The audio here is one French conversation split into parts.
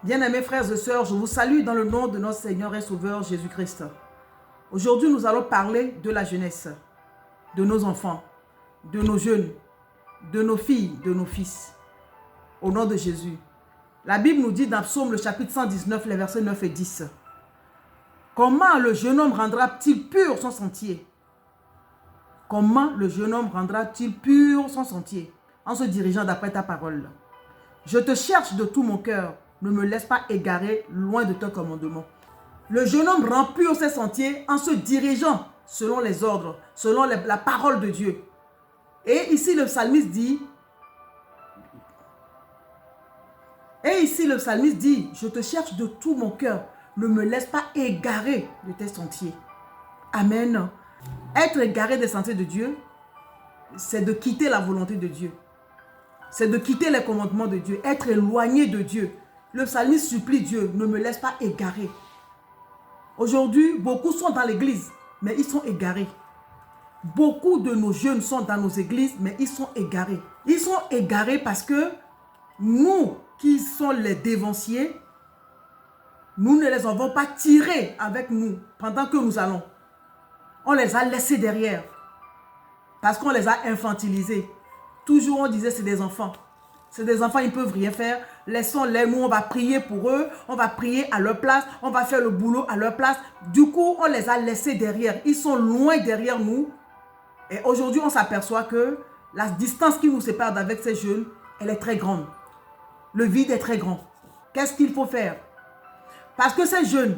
Bien-aimés frères et sœurs, je vous salue dans le nom de notre Seigneur et Sauveur Jésus-Christ. Aujourd'hui, nous allons parler de la jeunesse, de nos enfants, de nos jeunes, de nos filles, de nos fils. Au nom de Jésus. La Bible nous dit dans Psaume, le chapitre 119, les versets 9 et 10. Comment le jeune homme rendra-t-il pur son sentier? Comment le jeune homme rendra-t-il pur son sentier? En se dirigeant d'après ta parole. Je te cherche de tout mon cœur. Ne me laisse pas égarer loin de ton commandement. Le jeune homme rend pur ses sentiers en se dirigeant selon les ordres, selon la parole de Dieu. Et ici le psalmiste dit, je te cherche de tout mon cœur. Ne me laisse pas égarer de tes sentiers. Amen. Être égaré des sentiers de Dieu, c'est de quitter la volonté de Dieu. C'est de quitter les commandements de Dieu, être éloigné de Dieu. Le psalmiste supplie Dieu, ne me laisse pas égarer. Aujourd'hui, beaucoup sont dans l'église, mais ils sont égarés. Beaucoup de nos jeunes sont dans nos églises, mais ils sont égarés. Ils sont égarés parce que nous, qui sommes les dévanciers, nous ne les avons pas tirés avec nous pendant que nous allons. On les a laissés derrière parce qu'on les a infantilisés. Toujours on disait c'est des enfants. C'est des enfants, ils ne peuvent rien faire. Laissons-les, nous on va prier pour eux. On va prier à leur place. On va faire le boulot à leur place. Du coup, on les a laissés derrière. Ils sont loin derrière nous. Et aujourd'hui, on s'aperçoit que la distance qui nous sépare d'avec ces jeunes, elle est très grande. Le vide est très grand. Qu'est-ce qu'il faut faire? Parce que ces jeunes,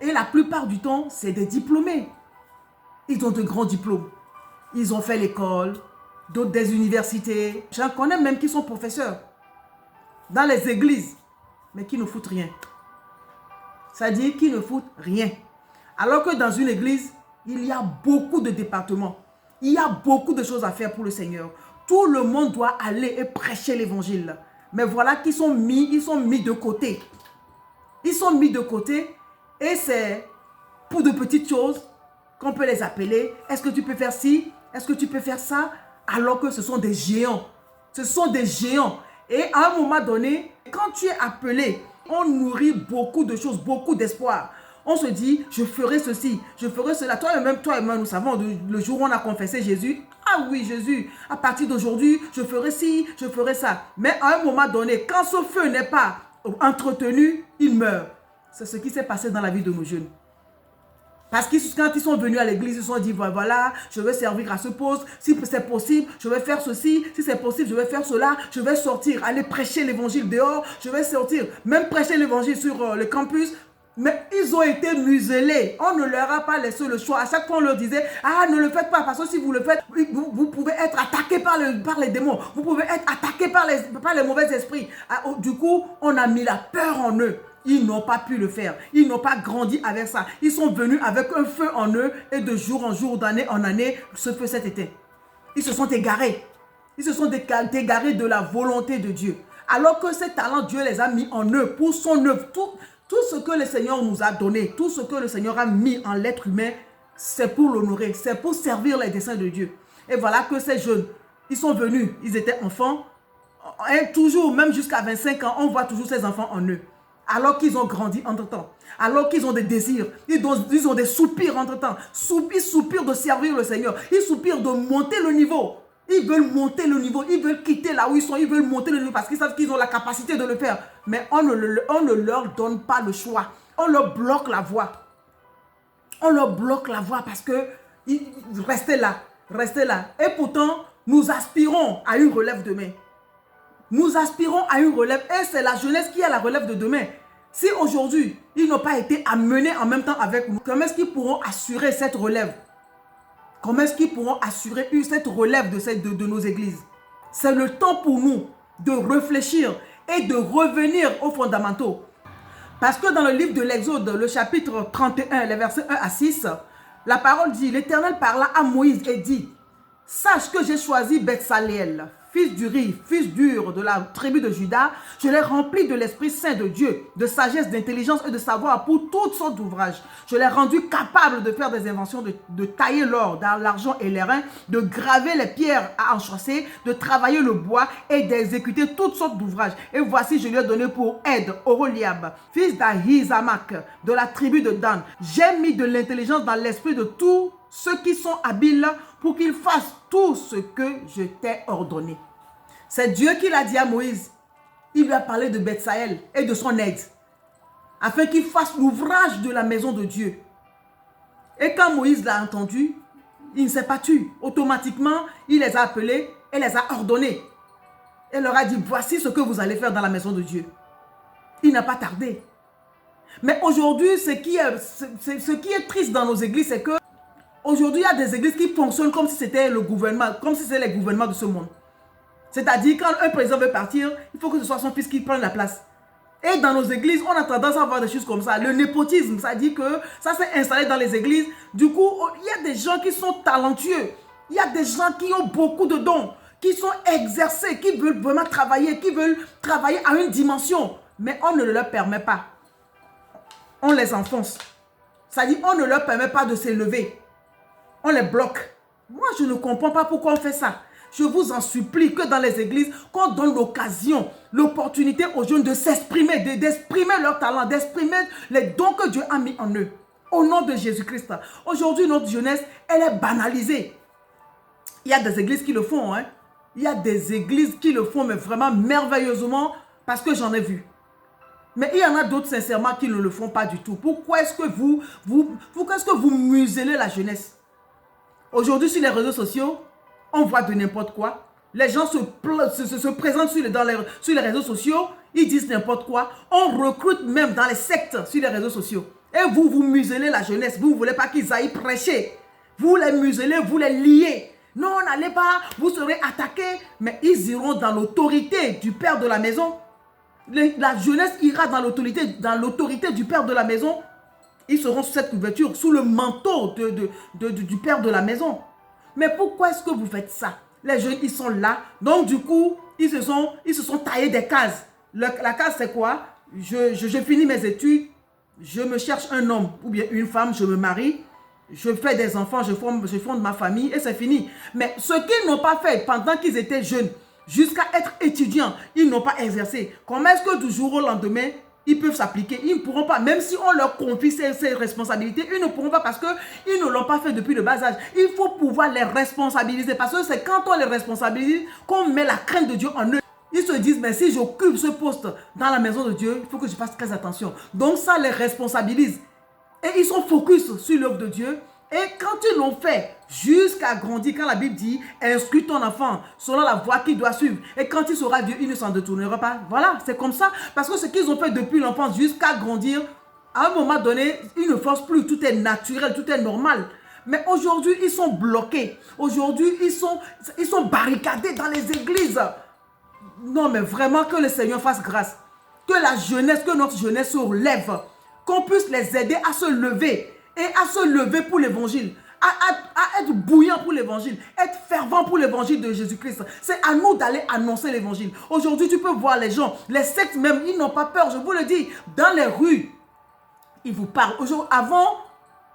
et la plupart du temps, c'est des diplômés. Ils ont de grands diplômes. Ils ont fait l'école, d'autres des universités. J'en connais même qui sont professeurs dans les églises, mais qui ne foutent rien. C'est-à-dire qui ne foutent rien. Alors que dans une église, il y a beaucoup de départements. Il y a beaucoup de choses à faire pour le Seigneur. Tout le monde doit aller et prêcher l'évangile. Mais voilà qu'ils sont mis de côté. Ils sont mis de côté et c'est pour de petites choses qu'on peut les appeler. Est-ce que tu peux faire ci? Est-ce que tu peux faire ça? Alors que ce sont des géants. Ce sont des géants. Et à un moment donné, quand tu es appelé, on nourrit beaucoup de choses, beaucoup d'espoir. On se dit, je ferai ceci, je ferai cela. Toi et moi, nous savons, le jour où on a confessé Jésus, ah oui, Jésus, à partir d'aujourd'hui, je ferai ci, je ferai ça. Mais à un moment donné, quand ce feu n'est pas entretenu, il meurt. C'est ce qui s'est passé dans la vie de nos jeunes. Parce que quand ils sont venus à l'église, ils se sont dit, voilà, je vais servir à ce poste. Si c'est possible, je vais faire ceci. Si c'est possible, je vais faire cela. Je vais sortir, aller prêcher l'évangile dehors. Je vais sortir, même prêcher l'évangile sur le campus. Mais ils ont été muselés. On ne leur a pas laissé le choix. À chaque fois, on leur disait, ah, ne le faites pas. Parce que si vous le faites, vous pouvez être attaqué par les démons. Vous pouvez être attaqué par les mauvais esprits. Du coup, on a mis la peur en eux. Ils n'ont pas pu le faire. Ils n'ont pas grandi avec ça. Ils sont venus avec un feu en eux et de jour en jour, d'année en année, ce feu s'est éteint. Ils se sont égarés. Ils se sont égarés de la volonté de Dieu. Alors que ces talents, Dieu les a mis en eux pour son œuvre. Tout ce que le Seigneur nous a donné, tout ce que le Seigneur a mis en l'être humain, c'est pour l'honorer, c'est pour servir les desseins de Dieu. Et voilà que ces jeunes, ils sont venus, ils étaient enfants. Et toujours, même jusqu'à 25 ans, on voit toujours ces enfants en eux. Alors qu'ils ont grandi entre-temps, alors qu'ils ont des désirs, ils ont des soupirs entre-temps. Ils soupirent de servir le Seigneur, ils soupirent de monter le niveau. Ils veulent monter le niveau, ils veulent quitter là où ils sont, ils veulent monter le niveau parce qu'ils savent qu'ils ont la capacité de le faire. Mais on ne leur donne pas le choix, on leur bloque la voie. On leur bloque la voie parce que restez là, restez là. Et pourtant, nous aspirons à une relève demain. Nous aspirons à une relève et c'est la jeunesse qui a la relève de demain. Si aujourd'hui, ils n'ont pas été amenés en même temps avec nous, comment est-ce qu'ils pourront assurer cette relève? Comment est-ce qu'ils pourront assurer cette relève de nos églises? C'est le temps pour nous de réfléchir et de revenir aux fondamentaux. Parce que dans le livre de l'Exode, le chapitre 31, les versets 1 à 6, la parole dit, l'Éternel parla à Moïse et dit, sache que j'ai choisi Betsaleel, fils d'Uri, fils d'Ur, de la tribu de Juda, je l'ai rempli de l'Esprit Saint de Dieu, de sagesse, d'intelligence et de savoir pour toutes sortes d'ouvrages. Je l'ai rendu capable de faire des inventions, de tailler l'or, l'argent et les reins, de graver les pierres à enchâsser, de travailler le bois et d'exécuter toutes sortes d'ouvrages. Et voici, je lui ai donné pour aide Oholiab, fils d'Ahisamak, de la tribu de Dan. J'ai mis de l'intelligence dans l'esprit de tous ceux qui sont habiles pour qu'ils fassent tout ce que je t'ai ordonné. C'est Dieu qui l'a dit à Moïse. Il lui a parlé de Bethsaël et de son aide, afin qu'il fasse l'ouvrage de la maison de Dieu. Et quand Moïse l'a entendu, il ne s'est pas tué. Automatiquement, il les a appelés et les a ordonnés. Et leur a dit, voici ce que vous allez faire dans la maison de Dieu. Il n'a pas tardé. Mais aujourd'hui, ce qui est triste dans nos églises, c'est que aujourd'hui, il y a des églises qui fonctionnent comme si c'était le gouvernement, comme si c'était les gouvernements de ce monde. C'est-à-dire, quand un président veut partir, il faut que ce soit son fils qui prenne la place. Et dans nos églises, on a tendance à voir des choses comme ça. Le népotisme, ça dit que ça s'est installé dans les églises. Du coup, il y a des gens qui sont talentueux. Il y a des gens qui ont beaucoup de dons, qui sont exercés, qui veulent vraiment travailler, qui veulent travailler à une dimension. Mais on ne le leur permet pas. On les enfonce. Ça dit, on ne leur permet pas de s'élever. On les bloque. Moi, je ne comprends pas pourquoi on fait ça. Je vous en supplie que dans les églises, qu'on donne l'occasion, l'opportunité aux jeunes de s'exprimer, d'exprimer leur talent, d'exprimer les dons que Dieu a mis en eux. Au nom de Jésus-Christ. Aujourd'hui, notre jeunesse, elle est banalisée. Il y a des églises qui le font. Hein? Il y a des églises qui le font, mais vraiment merveilleusement, parce que j'en ai vu. Mais il y en a d'autres, sincèrement, qui ne le font pas du tout. Pourquoi est-ce que vous muselez la jeunesse? Aujourd'hui, sur les réseaux sociaux, on voit de n'importe quoi. Les gens se présentent sur les réseaux sociaux, ils disent n'importe quoi. On recrute même dans les sectes sur les réseaux sociaux. Et vous muselez la jeunesse. Vous ne voulez pas qu'ils aillent prêcher. Vous les muselez, vous les liez. Non, n'allez pas, vous serez attaqués. Mais ils iront dans l'autorité du père de la maison. La jeunesse ira dans l'autorité du père de la maison. Ils seront sous cette couverture, sous le manteau du père de la maison. Mais pourquoi est-ce que vous faites ça? Les jeunes, ils sont là. Donc, du coup, ils se sont taillés des cases. La case, c'est quoi? Je finis mes études, je me cherche un homme ou bien une femme, je me marie, je fais des enfants, je fonde ma famille et c'est fini. Mais ce qu'ils n'ont pas fait pendant qu'ils étaient jeunes, jusqu'à être étudiants, ils n'ont pas exercé. Comment est-ce que du jour au lendemain, ils peuvent s'appliquer? Ils ne pourront pas, même si on leur confie ces responsabilités, ils ne pourront pas parce qu'ils ne l'ont pas fait depuis le bas âge. Il faut pouvoir les responsabiliser parce que c'est quand on les responsabilise qu'on met la crainte de Dieu en eux. Ils se disent, mais si j'occupe ce poste dans la maison de Dieu, il faut que je fasse très attention. Donc ça les responsabilise. Et ils sont focus sur l'œuvre de Dieu. Et quand ils l'ont fait jusqu'à grandir, quand la Bible dit, instruis ton enfant selon la voie qu'il doit suivre. Et quand il sera vieux, il ne s'en détournera pas. Voilà, c'est comme ça. Parce que ce qu'ils ont fait depuis l'enfance jusqu'à grandir, à un moment donné, ils ne forcent plus. Tout est naturel, tout est normal. Mais aujourd'hui, ils sont bloqués. Aujourd'hui, ils sont barricadés dans les églises. Non, mais vraiment que le Seigneur fasse grâce. Que la jeunesse, que notre jeunesse se relève. Qu'on puisse les aider à se lever. Et à se lever pour l'évangile. À être bouillant pour l'évangile. Être fervent pour l'évangile de Jésus-Christ. C'est à nous d'aller annoncer l'évangile. Aujourd'hui, tu peux voir les gens. Les sectes même, ils n'ont pas peur. Je vous le dis. Dans les rues, ils vous parlent. Avant,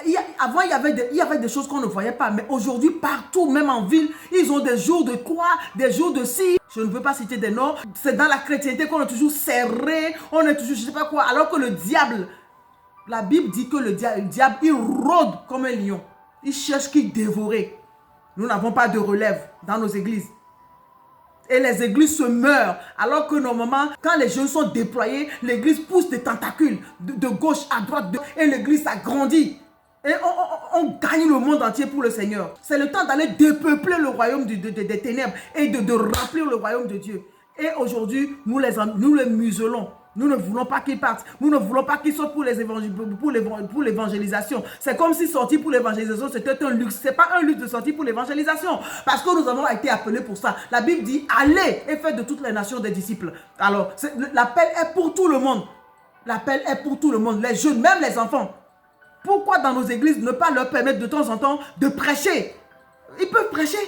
il y avait des choses qu'on ne voyait pas. Mais aujourd'hui, partout, même en ville, ils ont des jours de croix, des jours de ci. Je ne veux pas citer des noms. C'est dans la chrétienté qu'on est toujours serré. On est toujours, je ne sais pas quoi. Alors que le diable, la Bible dit que le diable, il rôde comme un lion. Il cherche qui dévorer. Nous n'avons pas de relève dans nos églises. Et les églises se meurent. Alors que normalement, quand les jeunes sont déployés, l'église pousse des tentacules de gauche à droite. Et l'église s'agrandit. Et on gagne le monde entier pour le Seigneur. C'est le temps d'aller dépeupler le royaume des ténèbres et de remplir le royaume de Dieu. Et aujourd'hui, nous les muselons. Nous ne voulons pas qu'ils partent. Nous ne voulons pas qu'ils sortent pour l'évangélisation. C'est comme si sortir pour l'évangélisation, c'était un luxe. Ce n'est pas un luxe de sortir pour l'évangélisation. Parce que nous avons été appelés pour ça. La Bible dit, allez et faites de toutes les nations des disciples. Alors, l'appel est pour tout le monde. L'appel est pour tout le monde. Les jeunes, même les enfants. Pourquoi dans nos églises ne pas leur permettre de temps en temps de prêcher? Ils peuvent prêcher.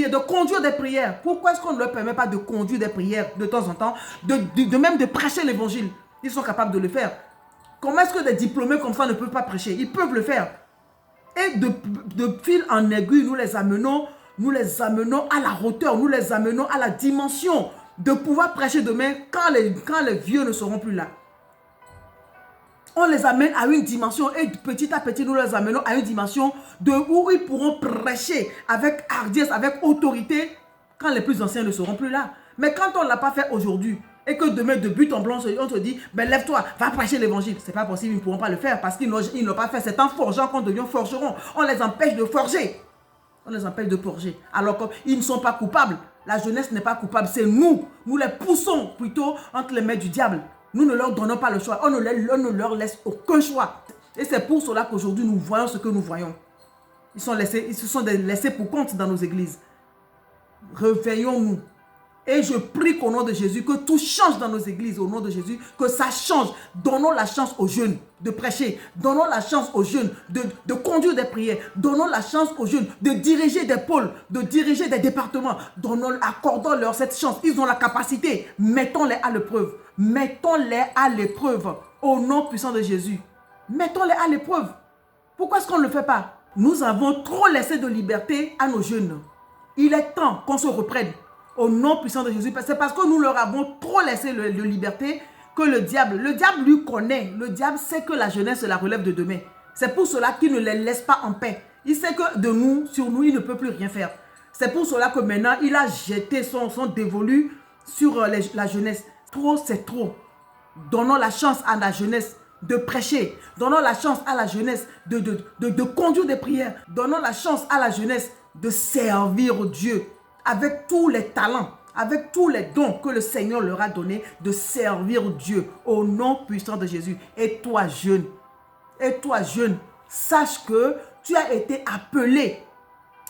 de conduire des prières. Pourquoi est-ce qu'on ne leur permet pas de conduire des prières de temps en temps, même de prêcher l'évangile? Ils sont capables de le faire. Comment est-ce que des diplômés comme ça ne peuvent pas prêcher? Ils peuvent le faire. Et de fil en aiguille, nous les amenons à la hauteur, nous les amenons à la dimension de pouvoir prêcher demain quand les vieux ne seront plus là. On les amène à une dimension et petit à petit, nous les amenons à une dimension où ils pourront prêcher avec hardiesse, avec autorité quand les plus anciens ne seront plus là. Mais quand on ne l'a pas fait aujourd'hui et que demain, de but en blanc, on te dit, ben lève-toi, va prêcher l'évangile. Ce n'est pas possible, ils ne pourront pas le faire parce qu'ils n'ont pas fait. C'est en forgeant qu'on devient forgeron. On les empêche de forger. On les empêche de forger. Alors qu'ils ne sont pas coupables. La jeunesse n'est pas coupable, c'est nous. Nous les poussons plutôt entre les mains du diable. Nous ne leur donnons pas le choix. On ne leur laisse aucun choix. Et c'est pour cela qu'aujourd'hui, nous voyons ce que nous voyons. Ils se sont laissés pour compte dans nos églises. Réveillons-nous. Et je prie qu'au nom de Jésus, que tout change dans nos églises, au nom de Jésus, que ça change. Donnons la chance aux jeunes de prêcher. Donnons la chance aux jeunes de conduire des prières. Donnons la chance aux jeunes de diriger des pôles, de diriger des départements. Accordons-leur cette chance. Ils ont la capacité. Mettons-les à l'épreuve. Mettons-les à l'épreuve. Au nom puissant de Jésus. Mettons-les à l'épreuve. Pourquoi est-ce qu'on ne le fait pas? Nous avons trop laissé de liberté à nos jeunes. Il est temps qu'on se reprenne. Au nom puissant de Jésus, c'est parce que nous leur avons trop laissé de liberté que le diable lui connaît. Le diable sait que la jeunesse la relève de demain. C'est pour cela qu'il ne les laisse pas en paix. Il sait que sur nous, il ne peut plus rien faire. C'est pour cela que maintenant, il a jeté son dévolu sur la jeunesse. Trop, c'est trop. Donnons la chance à la jeunesse de prêcher. Donnons la chance à la jeunesse de conduire des prières. Donnons la chance à la jeunesse de servir Dieu. Avec tous les talents, avec tous les dons que le Seigneur leur a donnés, de servir Dieu au nom puissant de Jésus. Et toi jeune, sache que tu as été appelé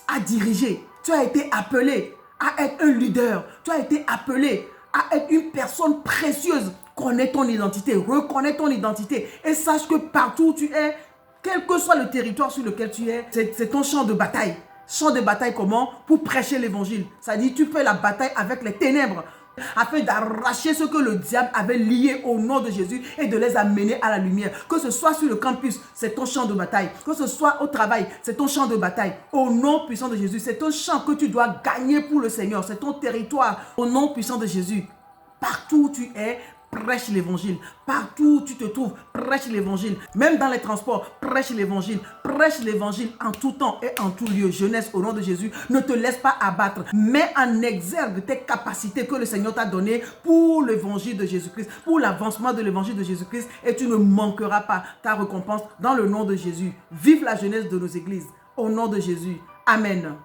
à diriger. Tu as été appelé à être un leader. Tu as été appelé à être une personne précieuse. Connais ton identité, reconnais ton identité et sache que partout où tu es, quel que soit le territoire sur lequel tu es, c'est ton champ de bataille. Champ de bataille comment? Pour prêcher l'évangile. Ça dit, tu fais la bataille avec les ténèbres afin d'arracher ce que le diable avait lié au nom de Jésus et de les amener à la lumière. Que ce soit sur le campus, c'est ton champ de bataille. Que ce soit au travail, c'est ton champ de bataille. Au nom puissant de Jésus, c'est ton champ que tu dois gagner pour le Seigneur. C'est ton territoire. Au nom puissant de Jésus, partout où tu es, prêche l'évangile. Partout où tu te trouves, prêche l'évangile. Même dans les transports, prêche l'évangile. Prêche l'évangile en tout temps et en tout lieu. Jeunesse, au nom de Jésus, ne te laisse pas abattre. Mets en exergue tes capacités que le Seigneur t'a données pour l'évangile de Jésus-Christ, pour l'avancement de l'évangile de Jésus-Christ et tu ne manqueras pas ta récompense dans le nom de Jésus. Vive la jeunesse de nos églises. Au nom de Jésus. Amen.